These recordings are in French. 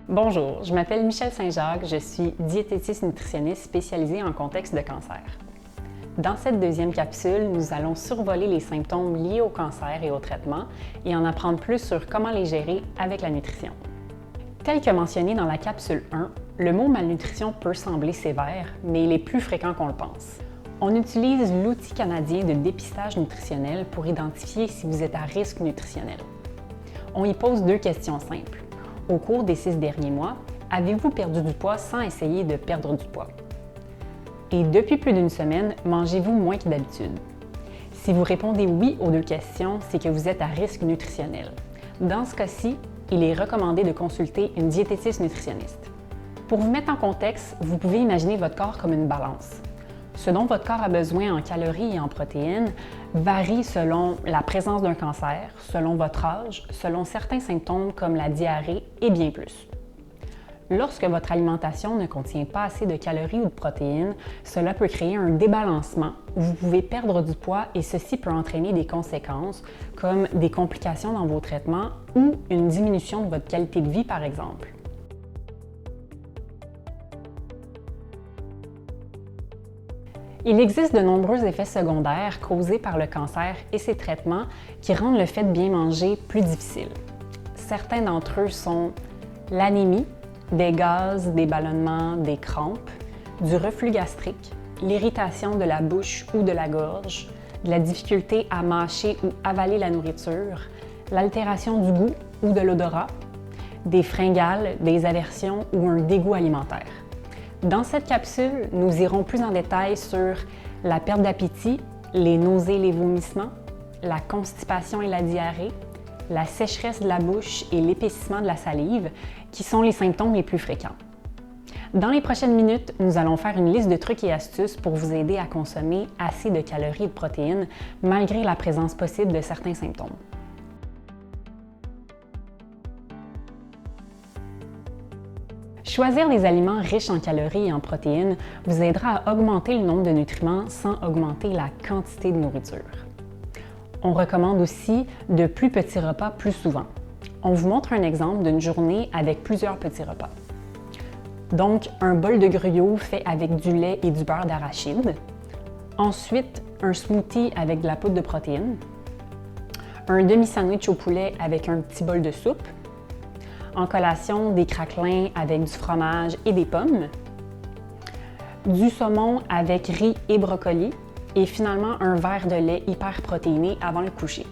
Bonjour, je m'appelle Michèle Saint-Jacques, je suis diététiste nutritionniste spécialisée en contexte de cancer. Dans cette deuxième capsule, nous allons survoler les symptômes liés au cancer et au traitement et en apprendre plus sur comment les gérer avec la nutrition. Tel que mentionné dans la capsule 1, le mot malnutrition peut sembler sévère, mais il est plus fréquent qu'on le pense. On utilise l'outil canadien de dépistage nutritionnel pour identifier si vous êtes à risque nutritionnel. On y pose 2 questions simples. Au cours des 6 derniers mois, avez-vous perdu du poids sans essayer de perdre du poids? Et depuis plus d'une semaine, mangez-vous moins que d'habitude? Si vous répondez oui aux 2 questions, c'est que vous êtes à risque nutritionnel. Dans ce cas-ci, il est recommandé de consulter une diététiste nutritionniste. Pour vous mettre en contexte, vous pouvez imaginer votre corps comme une balance. Ce dont votre corps a besoin en calories et en protéines varie selon la présence d'un cancer, selon votre âge, selon certains symptômes comme la diarrhée et bien plus. Lorsque votre alimentation ne contient pas assez de calories ou de protéines, cela peut créer un débalancement où vous pouvez perdre du poids et ceci peut entraîner des conséquences comme des complications dans vos traitements ou une diminution de votre qualité de vie par exemple. Il existe de nombreux effets secondaires causés par le cancer et ses traitements qui rendent le fait de bien manger plus difficile. Certains d'entre eux sont l'anémie, des gaz, des ballonnements, des crampes, du reflux gastrique, l'irritation de la bouche ou de la gorge, de la difficulté à mâcher ou avaler la nourriture, l'altération du goût ou de l'odorat, des fringales, des aversions ou un dégoût alimentaire. Dans cette capsule, nous irons plus en détail sur la perte d'appétit, les nausées et les vomissements, la constipation et la diarrhée, la sécheresse de la bouche et l'épaississement de la salive, qui sont les symptômes les plus fréquents. Dans les prochaines minutes, nous allons faire une liste de trucs et astuces pour vous aider à consommer assez de calories et de protéines malgré la présence possible de certains symptômes. Choisir des aliments riches en calories et en protéines vous aidera à augmenter le nombre de nutriments sans augmenter la quantité de nourriture. On recommande aussi de plus petits repas plus souvent. On vous montre un exemple d'une journée avec plusieurs petits repas. Donc, un bol de gruyot fait avec du lait et du beurre d'arachide. Ensuite, un smoothie avec de la poudre de protéines. Un demi-sandwich au poulet avec un petit bol de soupe. En collation, des craquelins avec du fromage et des pommes, du saumon avec riz et brocoli et finalement un verre de lait hyper protéiné avant le coucher.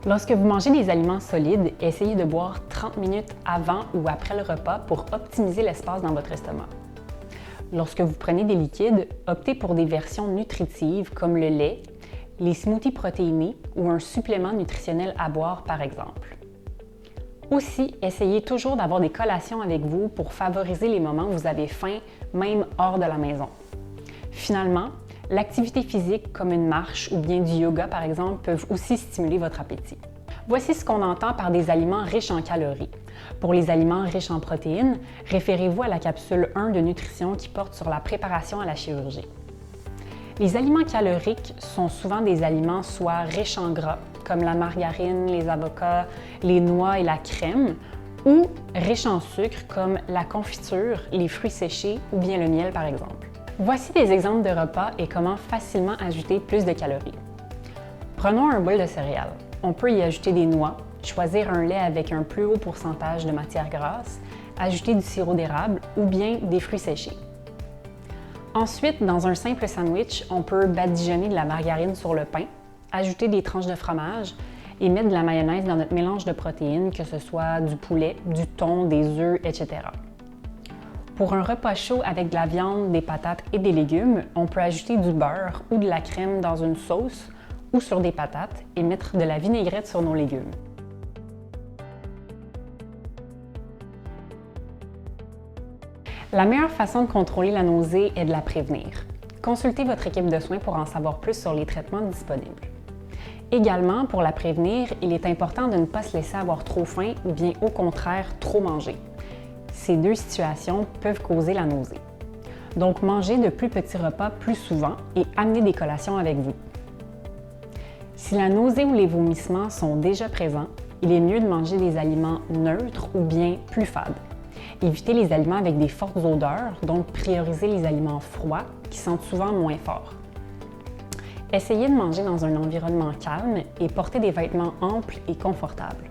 Lorsque vous mangez des aliments solides, essayez de boire 30 minutes avant ou après le repas pour optimiser l'espace dans votre estomac. Lorsque vous prenez des liquides, optez pour des versions nutritives comme le lait, les smoothies protéinés ou un supplément nutritionnel à boire par exemple. Aussi, essayez toujours d'avoir des collations avec vous pour favoriser les moments où vous avez faim, même hors de la maison. Finalement, l'activité physique comme une marche ou bien du yoga par exemple peuvent aussi stimuler votre appétit. Voici ce qu'on entend par des aliments riches en calories. Pour les aliments riches en protéines, référez-vous à la capsule 1 de nutrition qui porte sur la préparation à la chirurgie. Les aliments caloriques sont souvent des aliments soit riches en gras, comme la margarine, les avocats, les noix et la crème, ou riches en sucre, comme la confiture, les fruits séchés ou bien le miel par exemple. Voici des exemples de repas et comment facilement ajouter plus de calories. Prenons un bol de céréales. On peut y ajouter des noix, choisir un lait avec un plus haut pourcentage de matière grasse, ajouter du sirop d'érable ou bien des fruits séchés. Ensuite, dans un simple sandwich, on peut badigeonner de la margarine sur le pain, ajouter des tranches de fromage et mettre de la mayonnaise dans notre mélange de protéines, que ce soit du poulet, du thon, des œufs, etc. Pour un repas chaud avec de la viande, des patates et des légumes, on peut ajouter du beurre ou de la crème dans une sauce ou sur des patates et mettre de la vinaigrette sur nos légumes. La meilleure façon de contrôler la nausée est de la prévenir. Consultez votre équipe de soins pour en savoir plus sur les traitements disponibles. Également, pour la prévenir, il est important de ne pas se laisser avoir trop faim ou bien au contraire trop manger. Ces 2 situations peuvent causer la nausée. Donc, mangez de plus petits repas plus souvent et amenez des collations avec vous. Si la nausée ou les vomissements sont déjà présents, il est mieux de manger des aliments neutres ou bien plus fades. Évitez les aliments avec des fortes odeurs, donc priorisez les aliments froids qui sentent souvent moins fort. Essayez de manger dans un environnement calme et portez des vêtements amples et confortables.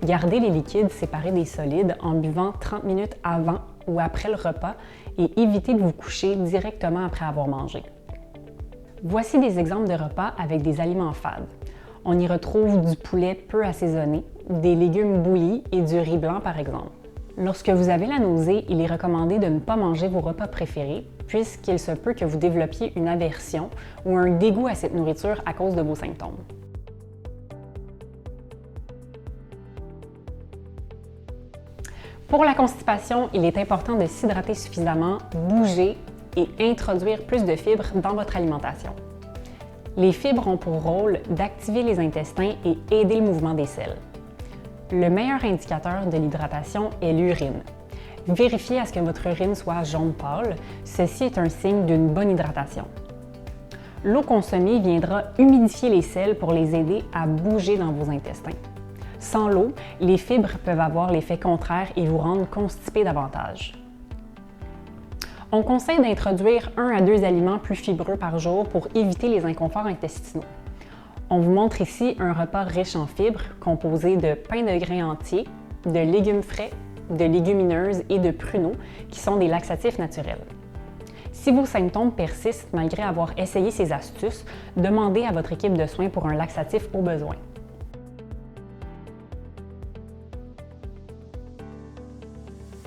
Gardez les liquides séparés des solides en buvant 30 minutes avant ou après le repas et évitez de vous coucher directement après avoir mangé. Voici des exemples de repas avec des aliments fades. On y retrouve du poulet peu assaisonné, des légumes bouillis et du riz blanc par exemple. Lorsque vous avez la nausée, il est recommandé de ne pas manger vos repas préférés puisqu'il se peut que vous développiez une aversion ou un dégoût à cette nourriture à cause de vos symptômes. Pour la constipation, il est important de s'hydrater suffisamment, bouger et introduire plus de fibres dans votre alimentation. Les fibres ont pour rôle d'activer les intestins et aider le mouvement des selles. Le meilleur indicateur de l'hydratation est l'urine. Vérifiez à ce que votre urine soit jaune pâle, ceci est un signe d'une bonne hydratation. L'eau consommée viendra humidifier les selles pour les aider à bouger dans vos intestins. Sans l'eau, les fibres peuvent avoir l'effet contraire et vous rendre constipé davantage. On conseille d'introduire 1 à 2 aliments plus fibreux par jour pour éviter les inconforts intestinaux. On vous montre ici un repas riche en fibres composé de pain de grains entiers, de légumes frais, de légumineuses et de pruneaux qui sont des laxatifs naturels. Si vos symptômes persistent malgré avoir essayé ces astuces, demandez à votre équipe de soins pour un laxatif au besoin.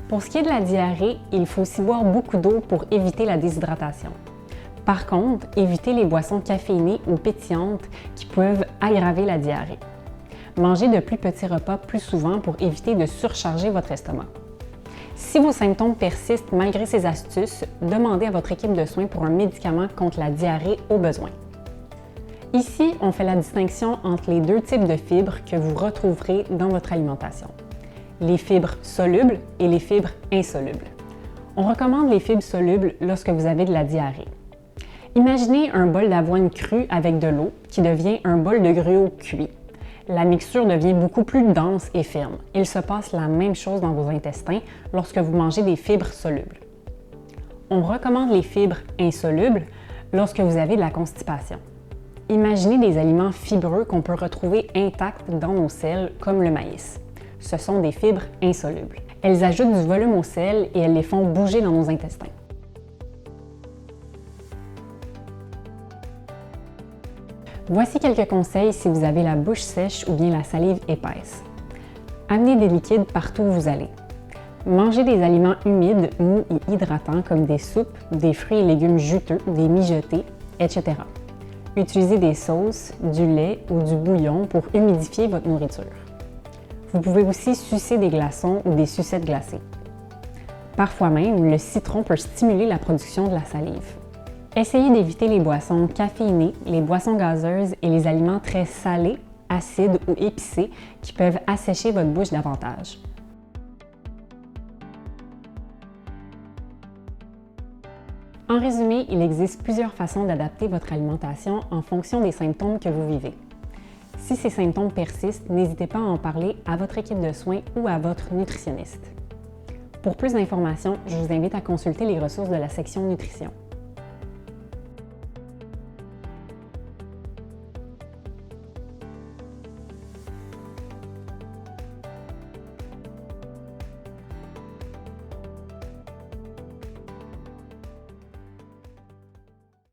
Pour ce qui est de la diarrhée, il faut aussi boire beaucoup d'eau pour éviter la déshydratation. Par contre, évitez les boissons caféinées ou pétillantes qui peuvent aggraver la diarrhée. Mangez de plus petits repas plus souvent pour éviter de surcharger votre estomac. Si vos symptômes persistent malgré ces astuces, demandez à votre équipe de soins pour un médicament contre la diarrhée au besoin. Ici, on fait la distinction entre les 2 types de fibres que vous retrouverez dans votre alimentation. Les fibres solubles et les fibres insolubles. On recommande les fibres solubles lorsque vous avez de la diarrhée. Imaginez un bol d'avoine crue avec de l'eau qui devient un bol de gruau cuit. La mixture devient beaucoup plus dense et ferme. Il se passe la même chose dans vos intestins lorsque vous mangez des fibres solubles. On recommande les fibres insolubles lorsque vous avez de la constipation. Imaginez des aliments fibreux qu'on peut retrouver intacts dans nos selles comme le maïs. Ce sont des fibres insolubles. Elles ajoutent du volume aux selles et elles les font bouger dans nos intestins. Voici quelques conseils si vous avez la bouche sèche ou bien la salive épaisse. Amenez des liquides partout où vous allez. Mangez des aliments humides, mous et hydratants comme des soupes, des fruits et légumes juteux, des mijotés, etc. Utilisez des sauces, du lait ou du bouillon pour humidifier votre nourriture. Vous pouvez aussi sucer des glaçons ou des sucettes glacées. Parfois même, le citron peut stimuler la production de la salive. Essayez d'éviter les boissons caféinées, les boissons gazeuses et les aliments très salés, acides ou épicés qui peuvent assécher votre bouche davantage. En résumé, il existe plusieurs façons d'adapter votre alimentation en fonction des symptômes que vous vivez. Si ces symptômes persistent, n'hésitez pas à en parler à votre équipe de soins ou à votre nutritionniste. Pour plus d'informations, je vous invite à consulter les ressources de la section nutrition.